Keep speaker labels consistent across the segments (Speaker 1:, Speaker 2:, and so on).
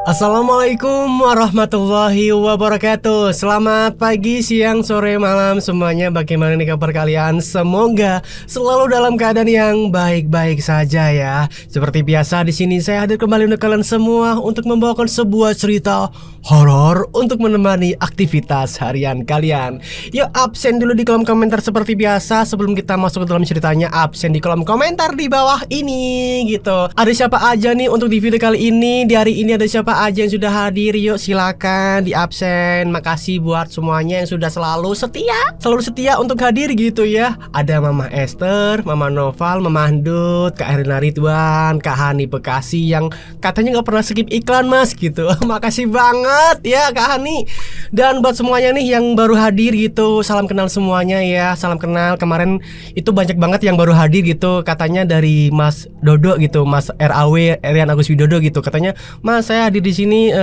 Speaker 1: Assalamualaikum warahmatullahi wabarakatuh. Selamat pagi, siang, sore, malam semuanya. Bagaimana nih kabar kalian? Semoga selalu dalam keadaan yang baik-baik saja ya. Seperti biasa di sini saya hadir kembali untuk kalian semua untuk membawakan sebuah cerita horor untuk menemani aktivitas harian kalian. Yuk absen dulu di kolom komentar seperti biasa. Sebelum kita masuk ke dalam ceritanya, absen di kolom komentar di bawah ini gitu. Ada siapa aja nih untuk di video kali ini? Di hari ini ada siapa aja yang sudah hadir? Yuk silakan di absen. Makasih buat semuanya yang sudah selalu setia untuk hadir gitu ya. Ada Mama Esther, Mama Noval, Mama Andut, Kak Herina Ridwan, Kak Hani Bekasi yang katanya nggak pernah skip iklan mas gitu. Makasih banget ya Kak Hani. Dan buat semuanya nih yang baru hadir gitu, salam kenal semuanya ya. Salam kenal. Kemarin itu banyak banget yang baru hadir gitu. Katanya dari Mas Dodo gitu, Mas RAW Rian Agus Widodo gitu. Katanya, "Mas, saya hadir di sini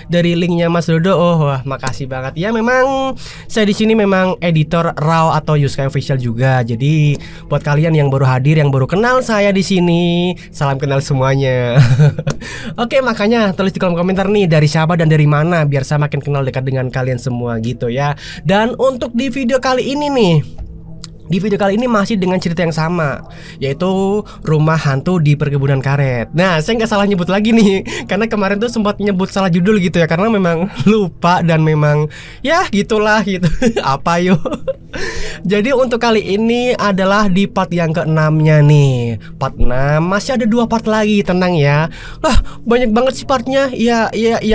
Speaker 1: dari linknya Mas Dodo." Oh, wah, makasih banget. Ya memang saya di sini memang editor Raw atau Yuska Official juga. Jadi buat kalian yang baru hadir, yang baru kenal saya di sini, salam kenal semuanya. Oke, makanya tulis di kolom komentar nih dari siapa dan dari mana biar saya makin kenal dekat dengan kalian semua gitu ya. Dan untuk di video kali ini nih, di video kali ini masih dengan cerita yang sama, yaitu rumah hantu di perkebunan karet. Nah, saya nggak salah nyebut lagi nih, karena kemarin tuh sempat nyebut salah judul gitu ya, karena memang lupa dan memang ya gitulah gitu. Apa yuk? Jadi untuk kali ini adalah di part yang ke-6-nya nih. Part 6 masih ada 2 part lagi, tenang ya. Lah, banyak banget sih partnya. Ya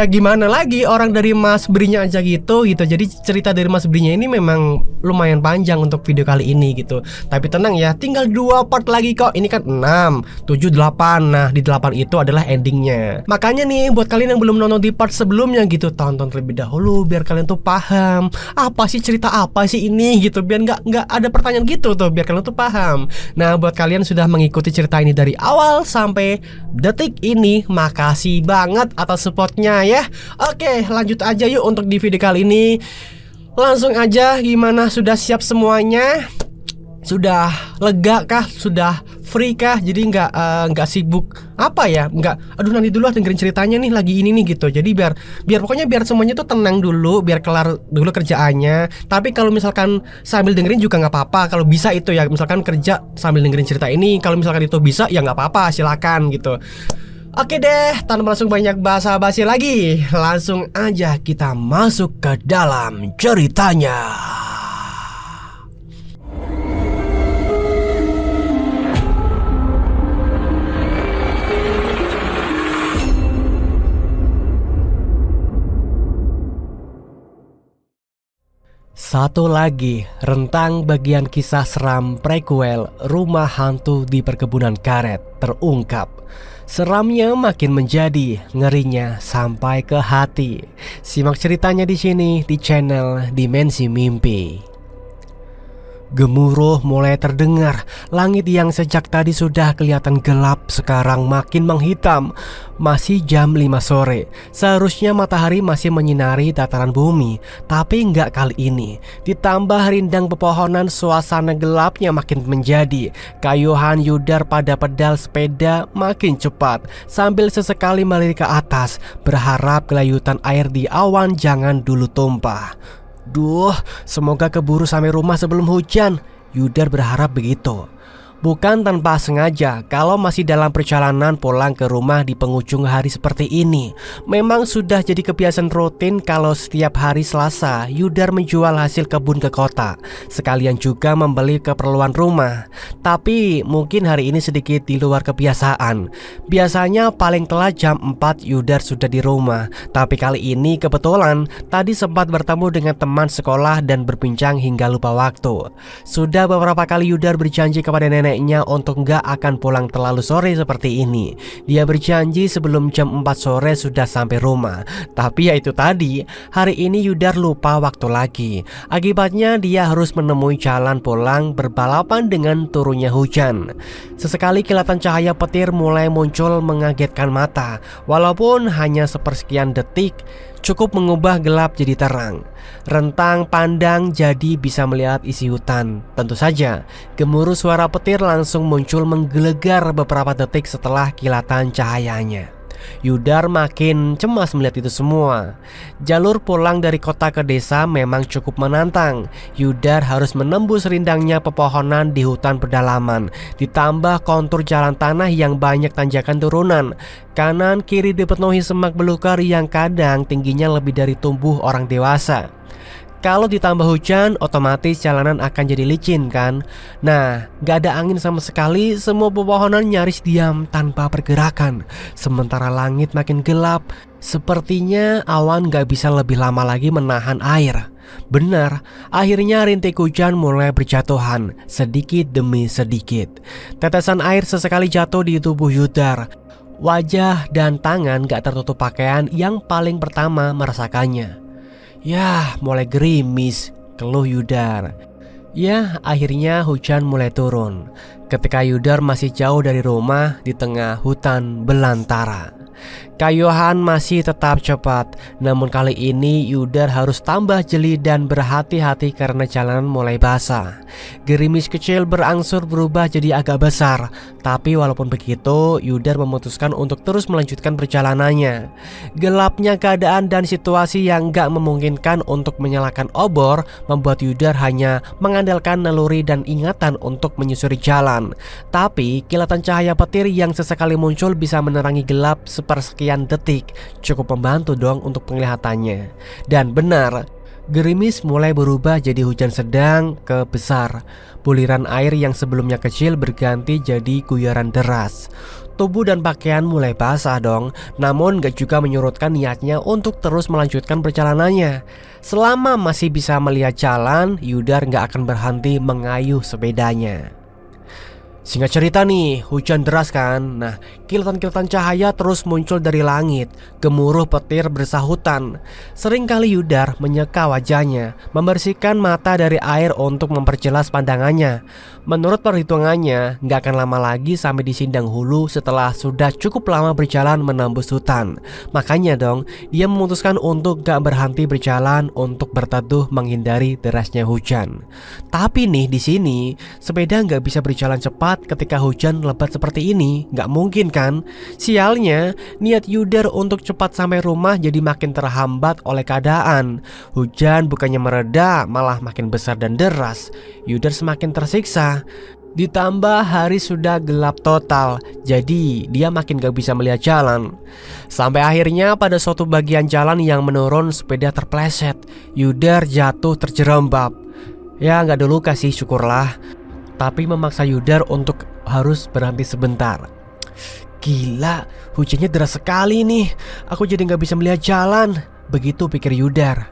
Speaker 1: gimana lagi, orang dari Mas Brinya aja gitu. Jadi cerita dari Mas Brinya ini memang lumayan panjang untuk video kali ini gitu. Tapi tenang ya, tinggal 2 part lagi kok. Ini kan 6, 7, 8. Nah, di 8 itu adalah endingnya. Makanya nih, buat kalian yang belum nonton di part sebelumnya gitu, tonton terlebih dahulu biar kalian tuh paham apa sih cerita apa sih ini gitu, biar nggak ada pertanyaan gitu tuh, biar kalian tuh paham. Nah, buat kalian sudah mengikuti cerita ini dari awal sampai detik ini, makasih banget atas supportnya ya. Oke, lanjut aja yuk untuk di video kali ini. Langsung aja, gimana, sudah siap semuanya? Sudah lega kah? Sudah free kah? Jadi nggak sibuk apa ya? Aduh nanti dulu dengerin ceritanya nih lagi ini nih gitu. Jadi biar pokoknya biar semuanya tuh tenang dulu, biar kelar dulu kerjaannya. Tapi kalau misalkan sambil dengerin juga nggak apa-apa. Kalau bisa itu ya, misalkan kerja sambil dengerin cerita ini. Kalau misalkan itu bisa ya nggak apa-apa, silakan gitu. Oke deh, tanpa langsung banyak basa-basi lagi, langsung aja kita masuk ke dalam ceritanya. Satu lagi, rentang bagian kisah seram prequel Rumah Hantu di Perkebunan Karet terungkap. Seramnya makin menjadi, ngerinya sampai ke hati. Simak ceritanya di sini di channel Dimensi Mimpi. Gemuruh mulai terdengar. Langit yang sejak tadi sudah kelihatan gelap sekarang makin menghitam. Masih jam 5 sore. Seharusnya matahari masih menyinari dataran bumi, tapi enggak kali ini. Ditambah rindang pepohonan, suasana gelapnya makin menjadi. Kayuhan Yudar pada pedal sepeda makin cepat, sambil sesekali melirik ke atas, berharap gelayutan air di awan jangan dulu tumpah. Duh, semoga keburu sampai rumah sebelum hujan. Yudar berharap begitu. Bukan tanpa sengaja, kalau masih dalam perjalanan pulang ke rumah di penghujung hari seperti ini. Memang sudah jadi kebiasaan rutin kalau setiap hari Selasa Yudar menjual hasil kebun ke kota, sekalian juga membeli keperluan rumah. Tapi mungkin hari ini sedikit di luar kebiasaan. Biasanya paling telat jam 4 Yudar sudah di rumah. Tapi kali ini kebetulan tadi sempat bertemu dengan teman sekolah dan berbincang hingga lupa waktu. Sudah beberapa kali Yudar berjanji kepada neneknya untuk nggak akan pulang terlalu sore seperti ini. Dia berjanji sebelum jam 4 sore sudah sampai rumah. Tapi ya itu tadi, hari ini Yudar lupa waktu lagi. Akibatnya dia harus menemui jalan pulang berbalapan dengan turunnya hujan. Sesekali kilatan cahaya petir mulai muncul mengagetkan mata. Walaupun hanya sepersekian detik, cukup mengubah gelap jadi terang. Rentang pandang jadi bisa melihat isi hutan. Tentu saja, gemuruh suara petir langsung muncul menggelegar beberapa detik setelah kilatan cahayanya. Yudar makin cemas melihat itu semua. Jalur pulang dari kota ke desa memang cukup menantang. Yudar harus menembus rindangnya pepohonan di hutan pedalaman, ditambah kontur jalan tanah yang banyak tanjakan turunan. Kanan kiri dipenuhi semak belukar yang kadang tingginya lebih dari tubuh orang dewasa. Kalau ditambah hujan, otomatis jalanan akan jadi licin kan. Nah, gak ada angin sama sekali, semua pepohonan nyaris diam tanpa pergerakan. Sementara langit makin gelap, sepertinya awan gak bisa lebih lama lagi menahan air. Benar, akhirnya rintik hujan mulai berjatuhan, sedikit demi sedikit. Tetesan air sesekali jatuh di tubuh Yudar. Wajah dan tangan gak tertutup pakaian yang paling pertama merasakannya. Yah, mulai gerimis, keluh Yudar. Ya, akhirnya hujan mulai turun. Ketika Yudar masih jauh dari rumah di tengah hutan belantara. Kayuhan masih tetap cepat, namun kali ini Yudar harus tambah jeli dan berhati-hati karena jalanan mulai basah. Gerimis kecil berangsur berubah jadi agak besar, tapi walaupun begitu Yudar memutuskan untuk terus melanjutkan perjalanannya. Gelapnya keadaan dan situasi yang gak memungkinkan untuk menyalakan obor membuat Yudar hanya mengandalkan naluri dan ingatan untuk menyusuri jalan. Tapi kilatan cahaya petir yang sesekali muncul bisa menerangi gelap sepersekian detik, cukup membantu dong untuk penglihatannya. Dan benar, gerimis mulai berubah jadi hujan sedang ke besar. Buliran air yang sebelumnya kecil berganti jadi guyaran deras. Tubuh dan pakaian mulai basah dong, namun gak juga menyurutkan niatnya untuk terus melanjutkan perjalanannya. Selama masih bisa melihat jalan, Yudar gak akan berhenti mengayuh sepedanya. Singkat cerita nih, hujan deras kan. Nah, kilatan-kilatan cahaya terus muncul dari langit. Gemuruh petir bersahutan. Seringkali Yudar menyeka wajahnya, membersihkan mata dari air untuk memperjelas pandangannya. Menurut perhitungannya, gak akan lama lagi sampai di Sindang Hulu setelah sudah cukup lama berjalan menembus hutan. Makanya dong, dia memutuskan untuk gak berhenti berjalan untuk berteduh menghindari derasnya hujan. Tapi nih di sini, sepeda gak bisa berjalan cepat ketika hujan lebat seperti ini. Gak mungkin kan? Sialnya, niat Yudar untuk cepat sampai rumah jadi makin terhambat oleh keadaan. Hujan bukannya mereda, malah makin besar dan deras. Yudar semakin tersiksa. Ditambah hari sudah gelap total, jadi dia makin gak bisa melihat jalan. Sampai akhirnya pada suatu bagian jalan yang menurun, sepeda terpleset. Yudar jatuh terjerembab. Ya gak ada luka sih, syukurlah. Tapi memaksa Yudar untuk harus berhenti sebentar. Gila, hujannya deras sekali nih. Aku jadi gak bisa melihat jalan. Begitu pikir Yudar.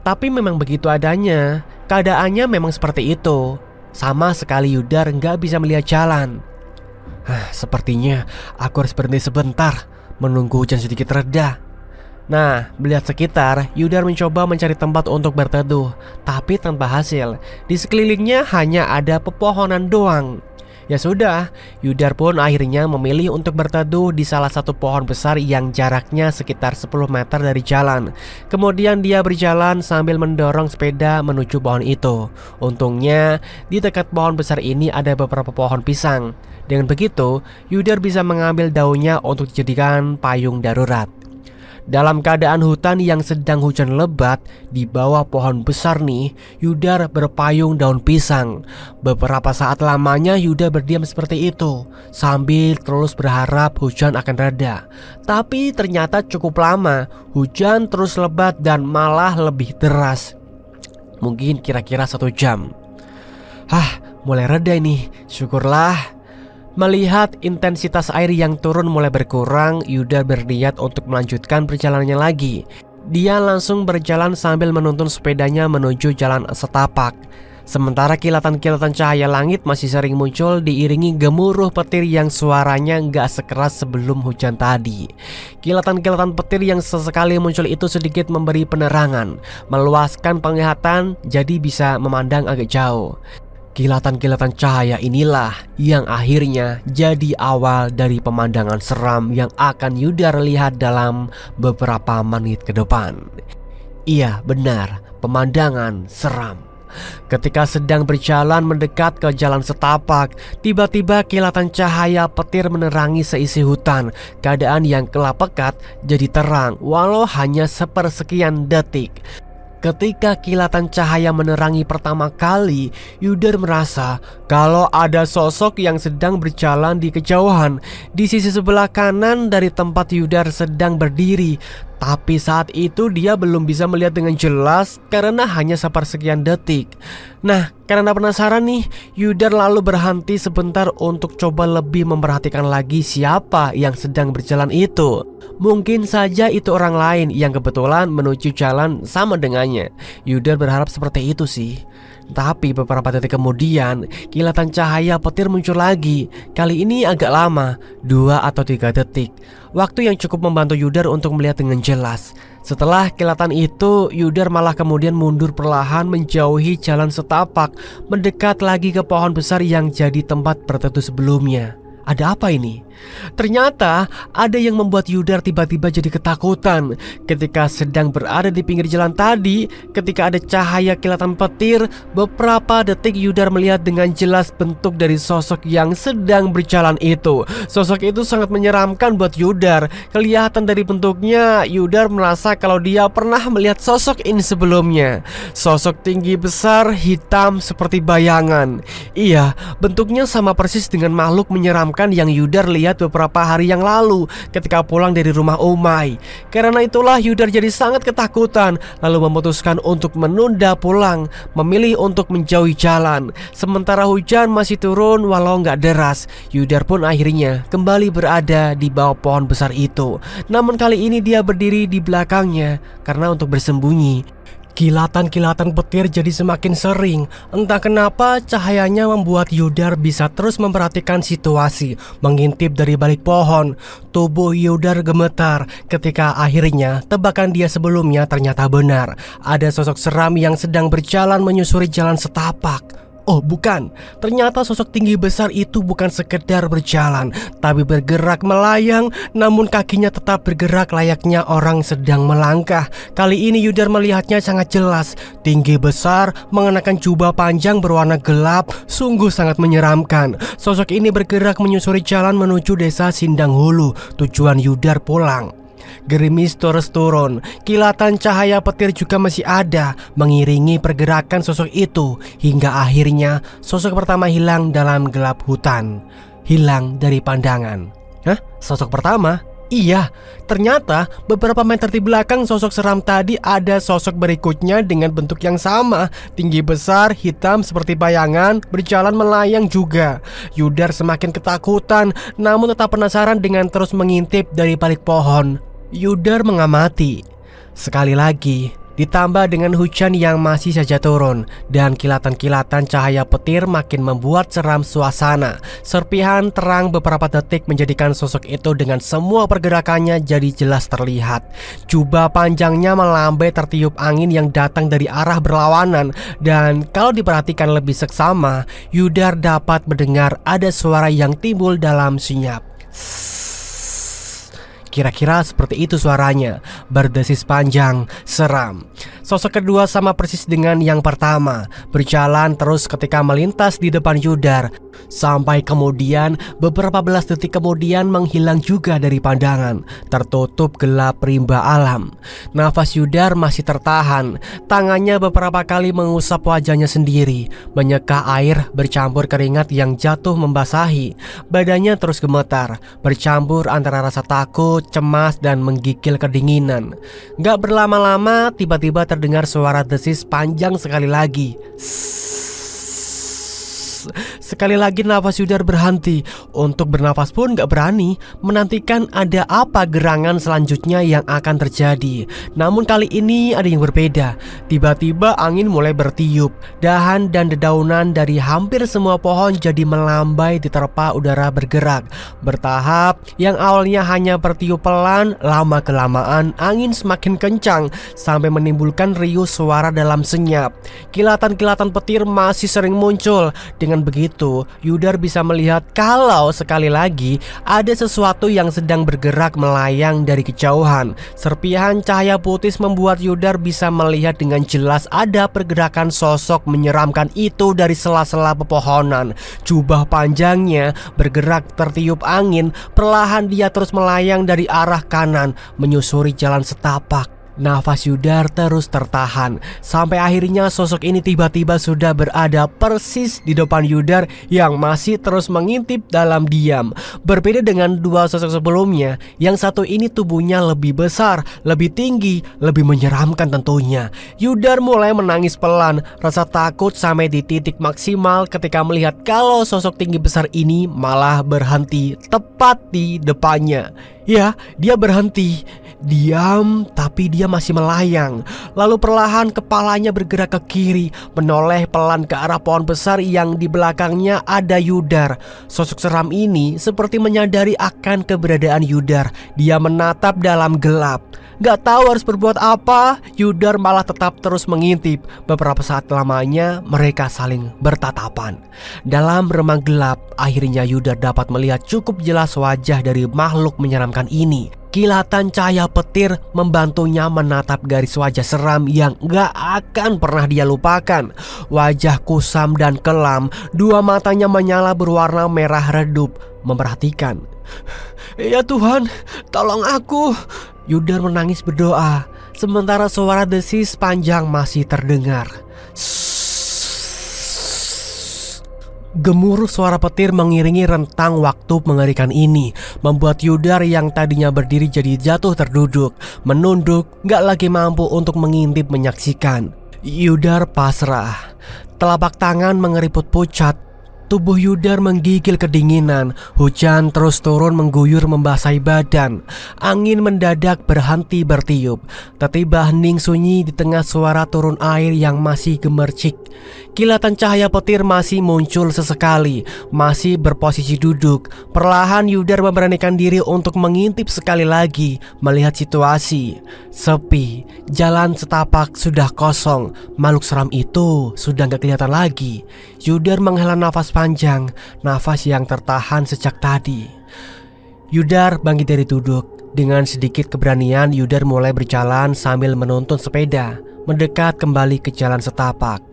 Speaker 1: Tapi memang begitu adanya. Keadaannya memang seperti itu. Sama sekali Yudar gak bisa melihat jalan. Sepertinya aku harus berhenti sebentar, menunggu hujan sedikit reda. Nah, melihat sekitar, Yudar mencoba mencari tempat untuk berteduh, tapi tanpa hasil. Di sekelilingnya hanya ada pepohonan doang. Ya sudah, Yudar pun akhirnya memilih untuk berteduh di salah satu pohon besar yang jaraknya sekitar 10 meter dari jalan. Kemudian dia berjalan sambil mendorong sepeda menuju pohon itu. Untungnya, di dekat pohon besar ini ada beberapa pohon pisang. Dengan begitu, Yudar bisa mengambil daunnya untuk dijadikan payung darurat. Dalam keadaan hutan yang sedang hujan lebat, di bawah pohon besar nih, Yudar berpayung daun pisang. Beberapa saat lamanya Yudar berdiam seperti itu, sambil terus berharap hujan akan reda. Tapi ternyata cukup lama, hujan terus lebat dan malah lebih deras. Mungkin kira-kira 1 jam. Mulai reda ini, syukurlah. Melihat intensitas air yang turun mulai berkurang, Yudar berniat untuk melanjutkan perjalanannya lagi. Dia langsung berjalan sambil menuntun sepedanya menuju jalan setapak. Sementara kilatan-kilatan cahaya langit masih sering muncul diiringi gemuruh petir yang suaranya gak sekeras sebelum hujan tadi. Kilatan-kilatan petir yang sesekali muncul itu sedikit memberi penerangan, meluaskan penglihatan jadi bisa memandang agak jauh. Kilatan-kilatan cahaya inilah yang akhirnya jadi awal dari pemandangan seram yang akan Yudar lihat dalam beberapa menit ke depan. Iya benar, pemandangan seram. Ketika sedang berjalan mendekat ke jalan setapak, tiba-tiba kilatan cahaya petir menerangi seisi hutan. Keadaan yang gelap pekat jadi terang walau hanya sepersekian detik. Ketika kilatan cahaya menerangi pertama kali, Yudar merasa kalau ada sosok yang sedang berjalan di kejauhan di sisi sebelah kanan dari tempat Yudar sedang berdiri. Tapi saat itu dia belum bisa melihat dengan jelas karena hanya sepersekian detik. Nah, karena penasaran nih, Yudar lalu berhenti sebentar untuk coba lebih memperhatikan lagi siapa yang sedang berjalan itu. Mungkin saja itu orang lain yang kebetulan menuju jalan sama dengannya. Yudar berharap seperti itu sih. Tapi beberapa detik kemudian, kilatan cahaya petir muncul lagi. Kali ini agak lama, 2 atau 3 detik. Waktu yang cukup membantu Yudar untuk melihat dengan jelas. Setelah kilatan itu, Yudar malah kemudian mundur perlahan menjauhi jalan setapak, mendekat lagi ke pohon besar yang jadi tempat berteduh sebelumnya. Ada apa ini? Ternyata ada yang membuat Yudar tiba-tiba jadi ketakutan. Ketika sedang berada di pinggir jalan tadi, ketika ada cahaya kilatan petir, beberapa detik Yudar melihat dengan jelas bentuk dari sosok yang sedang berjalan itu. Sosok itu sangat menyeramkan buat Yudar. Kelihatan dari bentuknya, Yudar merasa kalau dia pernah melihat sosok ini sebelumnya. Sosok tinggi besar, hitam seperti bayangan. Iya, bentuknya sama persis dengan makhluk menyeramkan yang Yudar lihat beberapa hari yang lalu ketika pulang dari rumah Umay. Karena itulah Yudar jadi sangat ketakutan, lalu memutuskan untuk menunda pulang, memilih untuk menjauhi jalan. Sementara hujan masih turun walau nggak deras, Yudar pun akhirnya kembali berada di bawah pohon besar itu. Namun kali ini dia berdiri di belakangnya karena untuk bersembunyi. Kilatan-kilatan petir jadi semakin sering. Entah kenapa cahayanya membuat Yudar bisa terus memperhatikan situasi, mengintip dari balik pohon. Tubuh Yudar gemetar ketika akhirnya tebakan dia sebelumnya ternyata benar. Ada sosok seram yang sedang berjalan menyusuri jalan setapak. Oh bukan, ternyata sosok tinggi besar itu bukan sekedar berjalan, tapi bergerak melayang, namun kakinya tetap bergerak layaknya orang sedang melangkah. Kali ini Yudar melihatnya sangat jelas. Tinggi besar, mengenakan jubah panjang berwarna gelap, sungguh sangat menyeramkan. Sosok ini bergerak menyusuri jalan menuju desa Sindang Hulu, tujuan Yudar pulang. Gerimis terus turun, kilatan cahaya petir juga masih ada mengiringi pergerakan sosok itu, hingga akhirnya sosok pertama hilang dalam gelap hutan, hilang dari pandangan. Hah? Sosok pertama? Iya, ternyata beberapa meter di belakang sosok seram tadi ada sosok berikutnya dengan bentuk yang sama, tinggi besar, hitam seperti bayangan, berjalan melayang juga. Yudar semakin ketakutan, namun tetap penasaran dengan terus mengintip dari balik pohon. Yudar mengamati. Sekali lagi, ditambah dengan hujan yang masih saja turun dan kilatan-kilatan cahaya petir makin membuat seram suasana. Serpihan terang beberapa detik menjadikan sosok itu dengan semua pergerakannya jadi jelas terlihat. Jubah panjangnya melambai tertiup angin yang datang dari arah berlawanan, dan kalau diperhatikan lebih seksama, Yudar dapat mendengar ada suara yang timbul dalam senyap. Kira-kira seperti itu suaranya, berdesis panjang, seram. Sosok kedua sama persis dengan yang pertama, berjalan terus ketika melintas di depan Yudar, sampai kemudian beberapa belas detik kemudian menghilang juga dari pandangan, tertutup gelap rimba alam. Nafas Yudar masih tertahan, tangannya beberapa kali mengusap wajahnya sendiri, menyeka air bercampur keringat yang jatuh membasahi. Badannya terus gemetar, bercampur antara rasa takut, cemas, dan menggigil kedinginan. Gak berlama-lama tiba-tiba terdengar suara desis panjang sekali lagi. Sekali lagi nafas Yudar berhenti. Untuk bernafas pun gak berani, menantikan ada apa gerangan selanjutnya yang akan terjadi. Namun kali ini ada yang berbeda. Tiba-tiba angin mulai bertiup. Dahan dan dedaunan dari hampir semua pohon jadi melambai diterpa udara bergerak bertahap. Yang awalnya hanya bertiup pelan, lama-kelamaan angin semakin kencang sampai menimbulkan riuh suara dalam senyap. Kilatan-kilatan petir masih sering muncul dengan dengan begitu, Yudar bisa melihat kalau sekali lagi ada sesuatu yang sedang bergerak melayang dari kejauhan. Serpihan cahaya putih membuat Yudar bisa melihat dengan jelas ada pergerakan sosok menyeramkan itu dari sela-sela pepohonan. Jubah panjangnya bergerak tertiup angin, perlahan dia terus melayang dari arah kanan menyusuri jalan setapak. Nafas Yudar terus tertahan sampai akhirnya sosok ini tiba-tiba sudah berada persis di depan Yudar yang masih terus mengintip dalam diam. Berbeda dengan dua sosok sebelumnya, yang satu ini tubuhnya lebih besar, lebih tinggi, lebih menyeramkan tentunya. Yudar mulai menangis pelan, rasa takut sampai di titik maksimal ketika melihat kalau sosok tinggi besar ini malah berhenti tepat di depannya. Ya, dia berhenti. Diam, tapi dia masih melayang. Lalu perlahan kepalanya bergerak ke kiri, menoleh pelan ke arah pohon besar yang di belakangnya ada Yudar. Sosok seram ini seperti menyadari akan keberadaan Yudar. Dia menatap dalam gelap. Gak tahu harus berbuat apa, Yudar malah tetap terus mengintip. Beberapa saat lamanya mereka saling bertatapan. Dalam remang gelap, akhirnya Yudar dapat melihat cukup jelas wajah dari makhluk menyeramkan ini. Kilatan cahaya petir membantunya menatap garis wajah seram yang gak akan pernah dia lupakan. Wajah kusam dan kelam, dua matanya menyala berwarna merah redup, memperhatikan. Ya Tuhan, tolong aku. Yudar menangis berdoa, sementara suara desis panjang masih terdengar. Gemuruh suara petir mengiringi rentang waktu mengerikan ini, membuat Yudar yang tadinya berdiri jadi jatuh terduduk, menunduk, gak lagi mampu untuk mengintip menyaksikan. Yudar pasrah, telapak tangan mengeriput pucat. Tubuh Yudar menggigil kedinginan. Hujan terus turun mengguyur membasahi badan. Angin mendadak berhenti bertiup. Tiba-tiba hening sunyi di tengah suara turun air yang masih gemercik. Kilatan cahaya petir masih muncul sesekali, masih berposisi duduk. Perlahan Yudar memberanikan diri untuk mengintip sekali lagi, melihat situasi. Sepi, jalan setapak sudah kosong. Makhluk seram itu sudah gak kelihatan lagi. Yudar menghela nafas panjang, nafas yang tertahan sejak tadi. Yudar bangkit dari duduk. Dengan sedikit keberanian, Yudar mulai berjalan sambil menuntun sepeda, mendekat kembali ke jalan setapak.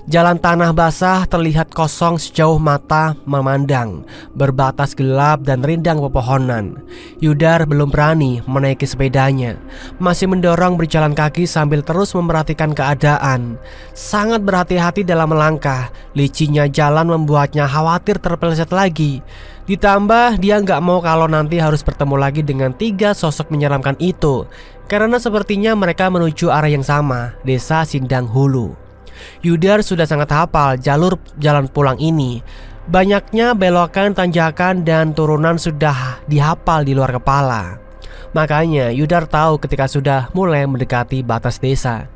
Speaker 1: Jalan tanah basah terlihat kosong sejauh mata memandang, berbatas gelap dan rindang pepohonan. Yudar belum berani menaiki sepedanya, masih mendorong berjalan kaki sambil terus memperhatikan keadaan. Sangat berhati-hati dalam melangkah, licinnya jalan membuatnya khawatir terpeleset lagi. Ditambah dia nggak mau kalau nanti harus bertemu lagi dengan tiga sosok menyeramkan itu, karena sepertinya mereka menuju arah yang sama, Desa Sindang Hulu. Yudar sudah sangat hafal jalur jalan pulang ini. Banyaknya belokan, tanjakan, dan turunan sudah dihafal di luar kepala. Makanya Yudar tahu ketika sudah mulai mendekati batas desa.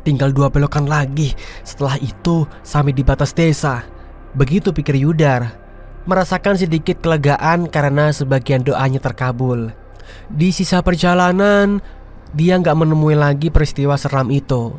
Speaker 1: Tinggal 2 belokan lagi, setelah itu sampai di batas desa. Begitu pikir Yudar, merasakan sedikit kelegaan karena sebagian doanya terkabul. Di sisa perjalanan, dia nggak menemui lagi peristiwa seram itu.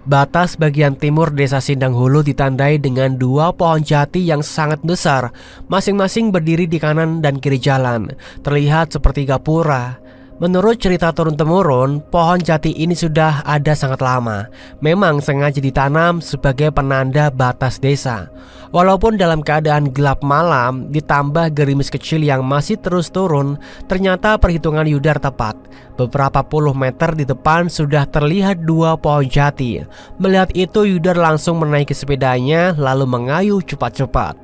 Speaker 1: Batas bagian timur Desa Sindang Hulu ditandai dengan 2 pohon jati yang sangat besar, masing-masing berdiri di kanan dan kiri jalan, terlihat seperti gapura. Menurut cerita turun-temurun, pohon jati ini sudah ada sangat lama. Memang sengaja ditanam sebagai penanda batas desa. Walaupun dalam keadaan gelap malam, ditambah gerimis kecil yang masih terus turun, ternyata perhitungan Yudar tepat. Beberapa puluh meter di depan sudah terlihat 2 pohon jati. Melihat itu, Yudar langsung menaiki sepedanya lalu mengayuh cepat-cepat.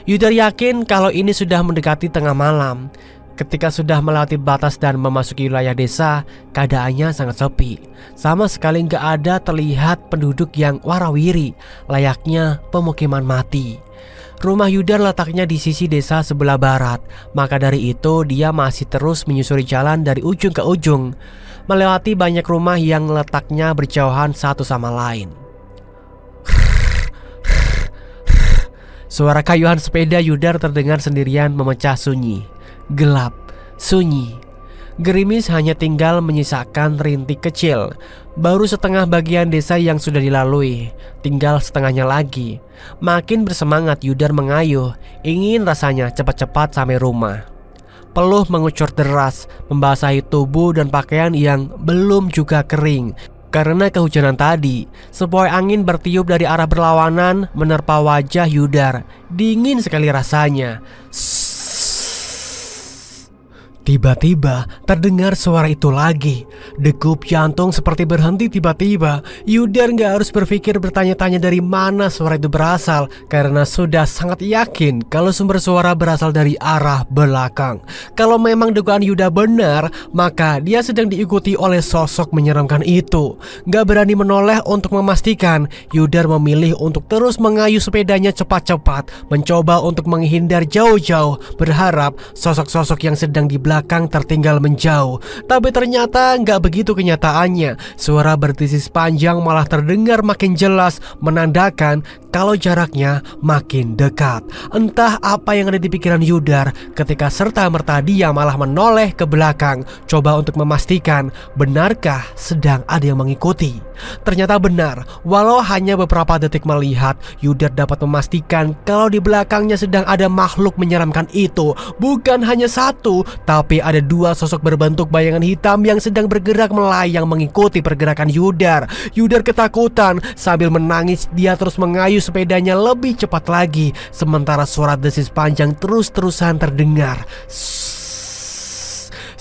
Speaker 1: Yudar yakin kalau ini sudah mendekati tengah malam. Ketika sudah melewati batas dan memasuki wilayah desa, keadaannya sangat sepi. Sama sekali gak ada terlihat penduduk yang warawiri, layaknya pemukiman mati. Rumah Yudar letaknya di sisi desa sebelah barat, maka dari itu dia masih terus menyusuri jalan dari ujung ke ujung, melewati banyak rumah yang letaknya berjauhan satu sama lain. Suara kayuhan sepeda Yudar terdengar sendirian memecah sunyi. Gelap, sunyi. Gerimis hanya tinggal menyisakan rintik kecil. Baru setengah bagian desa yang sudah dilalui, tinggal setengahnya lagi. Makin bersemangat Yudar mengayuh, ingin rasanya cepat-cepat sampai rumah. Peluh mengucur deras, membasahi tubuh dan pakaian yang belum juga kering. Karena kehujanan tadi, sepoi angin bertiup dari arah berlawanan menerpa wajah Yudar. Dingin sekali rasanya. Tiba-tiba terdengar suara itu lagi. Degup jantung seperti berhenti tiba-tiba. Yudar gak harus berpikir bertanya-tanya dari mana suara itu berasal, karena sudah sangat yakin kalau sumber suara berasal dari arah belakang. Kalau memang dugaan Yuda benar, maka dia sedang diikuti oleh sosok menyeramkan itu. Gak berani menoleh untuk memastikan, Yudar memilih untuk terus mengayuh sepedanya cepat-cepat, mencoba untuk menghindar jauh-jauh, berharap sosok-sosok yang sedang di belakang tertinggal menjauh. Tapi ternyata nggak begitu kenyataannya. Suara berdesis panjang malah terdengar makin jelas, menandakan kalau jaraknya makin dekat. Entah apa yang ada di pikiran Yudar ketika serta-merta dia malah menoleh ke belakang, coba untuk memastikan benarkah sedang ada yang mengikuti. Ternyata benar, walau hanya beberapa detik melihat, Yudar dapat memastikan kalau di belakangnya sedang ada makhluk menyeramkan itu. Bukan hanya satu, tapi ada dua sosok berbentuk bayangan hitam yang sedang bergerak melayang mengikuti pergerakan Yudar. Yudar ketakutan, sambil menangis dia terus mengayuh sepedanya lebih cepat lagi, sementara suara desis panjang terus-terusan terdengar.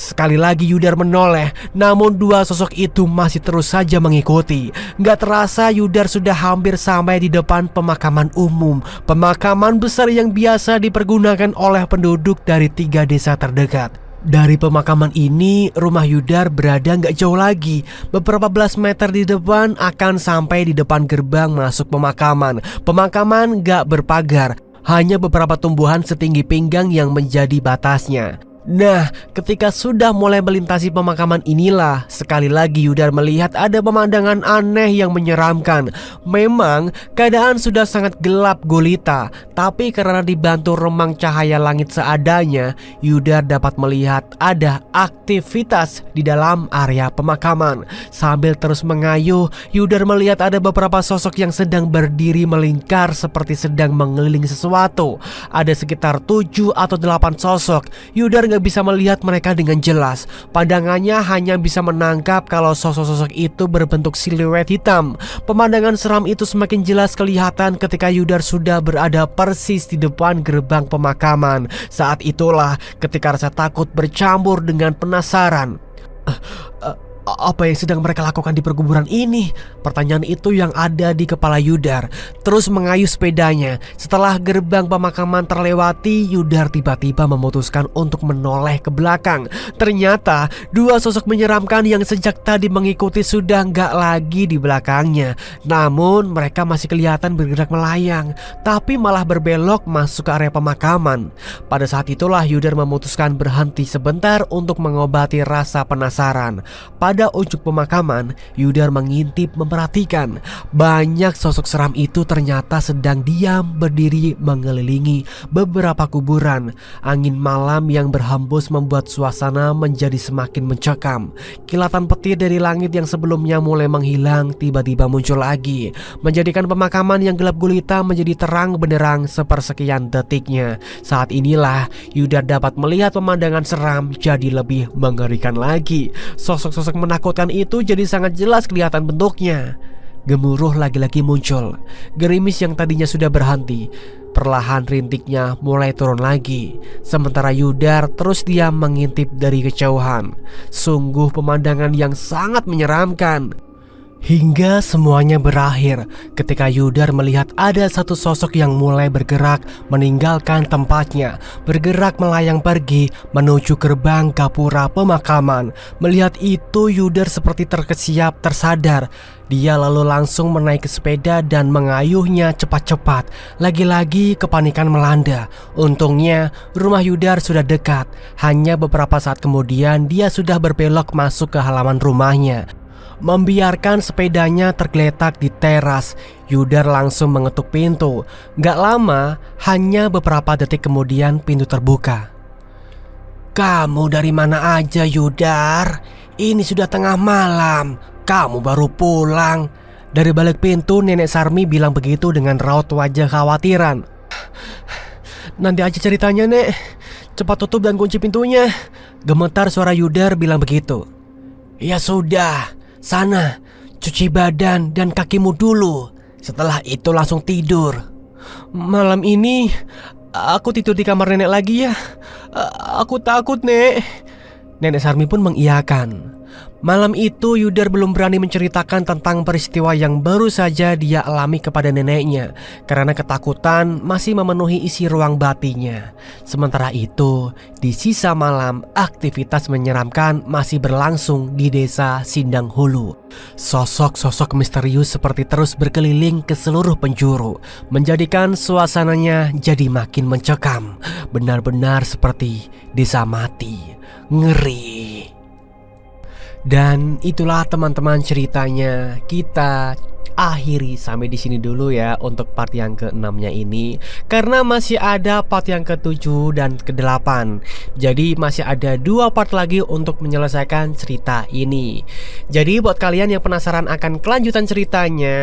Speaker 1: Sekali lagi Yudar menoleh, namun dua sosok itu masih terus saja mengikuti. Gak terasa Yudar sudah hampir sampai di depan pemakaman umum. Pemakaman besar yang biasa dipergunakan oleh penduduk dari 3 desa terdekat. Dari pemakaman ini, rumah Yudar berada gak jauh lagi. Beberapa belas meter di depan akan sampai di depan gerbang masuk pemakaman. Pemakaman gak berpagar, hanya beberapa tumbuhan setinggi pinggang yang menjadi batasnya. Nah, ketika sudah mulai melintasi pemakaman inilah, sekali lagi Yudar melihat ada pemandangan aneh yang menyeramkan. Memang keadaan sudah sangat gelap gulita, tapi karena dibantu remang cahaya langit seadanya, Yudar dapat melihat ada aktivitas di dalam area pemakaman. Sambil terus mengayuh, Yudar melihat ada beberapa sosok yang sedang berdiri melingkar seperti sedang mengelilingi sesuatu. Ada sekitar 7 atau 8 sosok. Yudar gak bisa melihat mereka dengan jelas. Pandangannya hanya bisa menangkap kalau sosok-sosok itu berbentuk siluet hitam. Pemandangan seram itu semakin jelas kelihatan ketika Yudar sudah berada persis di depan gerbang pemakaman. Saat itulah ketika rasa takut bercampur dengan penasaran. Apa yang sedang mereka lakukan di perkuburan ini? Pertanyaan itu yang ada di kepala Yudar. Terus mengayuh sepedanya. Setelah gerbang pemakaman terlewati, Yudar tiba-tiba memutuskan untuk menoleh ke belakang. Ternyata dua sosok menyeramkan yang sejak tadi mengikuti sudah nggak lagi di belakangnya. Namun mereka masih kelihatan bergerak melayang, tapi malah berbelok masuk ke area pemakaman. Pada saat itulah Yudar memutuskan berhenti sebentar untuk mengobati rasa penasaran. Pada ujung pemakaman, Yudar mengintip memperhatikan. Banyak sosok seram itu ternyata sedang diam berdiri mengelilingi beberapa kuburan. Angin malam yang berhembus membuat suasana menjadi semakin mencekam. Kilatan petir dari langit yang sebelumnya mulai menghilang tiba-tiba muncul lagi, menjadikan pemakaman yang gelap gulita menjadi terang benderang sepersekian detiknya. Saat inilah Yudar dapat melihat pemandangan seram jadi lebih mengerikan lagi. Sosok-sosok menakutkan itu jadi sangat jelas kelihatan bentuknya. Gemuruh lagi-lagi muncul. Gerimis yang tadinya sudah berhenti, perlahan rintiknya mulai turun lagi. Sementara Yudar terus diam mengintip dari kejauhan. Sungguh pemandangan yang sangat menyeramkan. Hingga semuanya berakhir ketika Yudar melihat ada satu sosok yang mulai bergerak meninggalkan tempatnya, bergerak melayang pergi menuju gerbang gapura pemakaman. Melihat itu Yudar seperti terkesiap tersadar. Dia lalu langsung menaiki sepeda dan mengayuhnya cepat-cepat. Lagi-lagi kepanikan melanda. Untungnya rumah Yudar sudah dekat. Hanya beberapa saat kemudian dia sudah berbelok masuk ke halaman rumahnya. Membiarkan sepedanya tergeletak di teras, Yudar langsung mengetuk pintu. Gak lama, hanya beberapa detik kemudian pintu terbuka. Kamu dari mana aja, Yudar? Ini sudah tengah malam, kamu baru pulang. Dari balik pintu Nenek Sarmi bilang begitu dengan raut wajah khawatiran. Nanti aja ceritanya, Nek. Cepat tutup dan kunci pintunya. Gemetar suara Yudar bilang begitu. Ya sudah, sana cuci badan dan kakimu dulu. Setelah itu langsung tidur. Malam ini aku tidur di kamar nenek lagi ya. Aku takut, Nek. Nenek Sarmi pun mengiyakan. Malam itu Yudar belum berani menceritakan tentang peristiwa yang baru saja dia alami kepada neneknya karena ketakutan masih memenuhi isi ruang batinnya. Sementara itu, di sisa malam aktivitas menyeramkan masih berlangsung di desa Sindang Hulu. Sosok-sosok misterius seperti terus berkeliling ke seluruh penjuru, menjadikan suasananya jadi makin mencekam. Benar-benar seperti desa mati. Ngeri. Dan itulah teman-teman ceritanya. Kita akhiri sampai di sini dulu ya untuk part yang ke-6-nya ini, karena masih ada part yang ke-7 dan ke-8. Jadi masih ada 2 part lagi untuk menyelesaikan cerita ini. Jadi buat kalian yang penasaran akan kelanjutan ceritanya,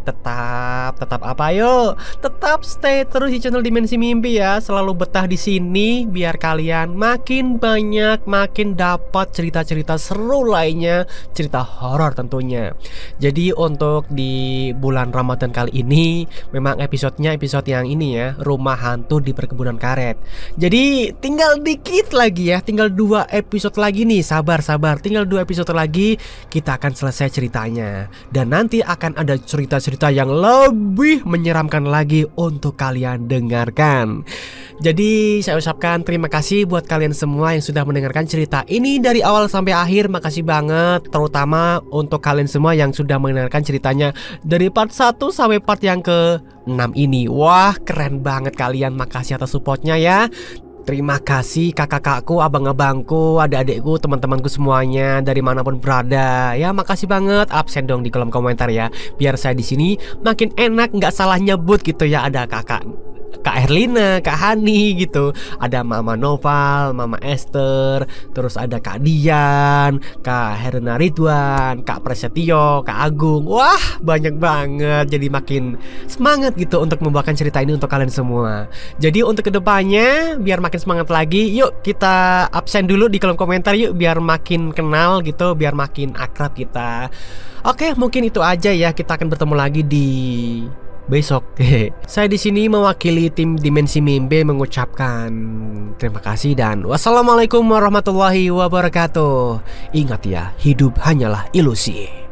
Speaker 1: tetap apa yo? Tetap stay terus di channel Dimensi Mimpi ya. Selalu betah di sini biar kalian makin banyak, makin dapat cerita-cerita seru lainnya, cerita horor tentunya. Jadi untuk di bulan Ramadan kali ini memang episodenya episode yang ini ya, rumah hantu di perkebunan karet. Jadi tinggal dikit lagi ya, tinggal 2 episode lagi nih. Sabar, tinggal 2 episode lagi kita akan selesai ceritanya. Dan nanti akan ada cerita-cerita yang lebih menyeramkan lagi untuk kalian dengarkan. Jadi saya ucapkan terima kasih buat kalian semua yang sudah mendengarkan cerita ini dari awal sampai akhir. Makasih banget, terutama untuk kalian semua yang sudah mendengarkan ceritanya dari part 1 sampai part yang ke-6 ini. Wah, keren banget kalian. Makasih atas supportnya ya. Terima kasih kakak-kakakku, abang-abangku, adik-adikku, teman-temanku semuanya dari manapun berada. Ya makasih banget. Absen dong di kolom komentar ya, biar saya di sini makin enak, nggak salah nyebut gitu ya. Ada Kak Erlina, Kak Hani gitu. Ada Mama Noval, Mama Esther, terus ada Kak Dian, Kak Herna Ridwan, Kak Prasetyo, Kak Agung. Wah, banyak banget. Jadi makin semangat gitu untuk membawakan cerita ini untuk kalian semua. Jadi untuk kedepannya biar makin semangat lagi, yuk kita absen dulu di kolom komentar yuk, biar makin kenal gitu, biar makin akrab kita. Oke, mungkin itu aja ya. Kita akan bertemu lagi di besok. Saya di sini mewakili tim Dimensi Mimpi mengucapkan terima kasih dan wassalamualaikum warahmatullahi wabarakatuh. Ingat ya, hidup hanyalah ilusi.